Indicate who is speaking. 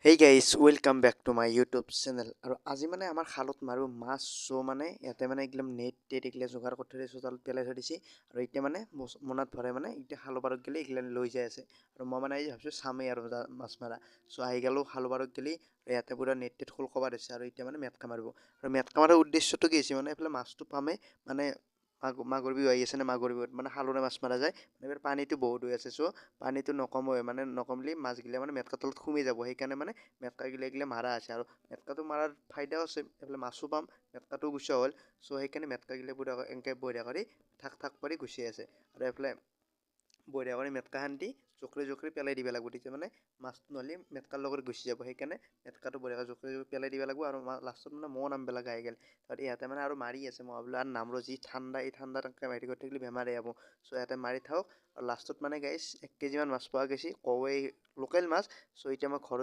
Speaker 1: Hey guys welcome back to my YouTube channel. আৰু আজি মানে আমাৰ খালত মাৰোঁ মাছ। চ' মানে ইয়াতে মানে একদম নেট টেট এইগিলা যোগাৰ কৰি থৈ দিছোঁ, তালত পেলাই থৈ দিছে। আৰু এতিয়া মানে মোনাত ভৰাই মানে এতিয়া খালৰ পাৰত গেলি এইগিলা লৈ যাই আছে। আৰু মই মানে আজি ভাবিছোঁ চামেই আৰু মাছ মাৰা। চ' আহি গ'লোঁ খালৰ পাৰত গেলি, ইয়াতে পূৰা নেট টেট খোল কবা দিছে আৰু এতিয়া মানে মেটকা মাৰিব। আৰু মেটকা মাৰাৰ উদ্দেশ্যটো কি হৈছে মানে এইফালে মাছটো পামেই মানে মাঘৰ বিহু আহি আছে নে, মাঘৰ বিহুত মানে খালৰে মাছ মাৰা যায়। এইবাৰ পানীটো বহুত হৈ আছে, চ' পানীটো নকমোৱে মানে নকমলি মাছগিলা মানে মেটকা তলত সোমাই যাব। সেইকাৰণে মানে মেটকাগিলা মাৰা আছে। আৰু মেটকাটো মাৰাৰ ফাইদাও আছে, এইফালে মাছো পাম, মেটকাটো গুচা হ'ল। চ' সেইকাৰণে মেটকাগিলা পুৰা এনেকৈ বঢ়িয়া কৰি ঠাক ঠাক কৰি গুচি আছে। আৰু এইফালে বঢ়িয়া কৰি মেটকাখান দি জোখৰি জোখৰি পেলাই দিব লাগিব, তেতিয়া মানে মাছটো নহ'লে মেটকাৰ লগত গুচি যাব। সেইকাৰণে মেটকাটো বঢ়িয়াকৈ জোখৰি জোখৰি পেলাই দিব লাগিব। আৰু লাষ্টত মানে ময়ো নামিব লগা হৈ গ'ল। আৰু ইয়াতে মানে আৰু মাৰি আছে, মই ভাবিলোঁ আৰু নামৰো যি ঠাণ্ডা, এই ঠাণ্ডাত এনেকৈ মাৰি কৰি থাকিলে বেমাৰে হ'ব। চ' ইয়াতে মাৰি থাকক। আৰু লাষ্টত মানে গাইছ 1 কেজিমান মাছ পোৱা গৈছে, কৱৈ লোকেল মাছ। চ' এতিয়া মই ঘৰত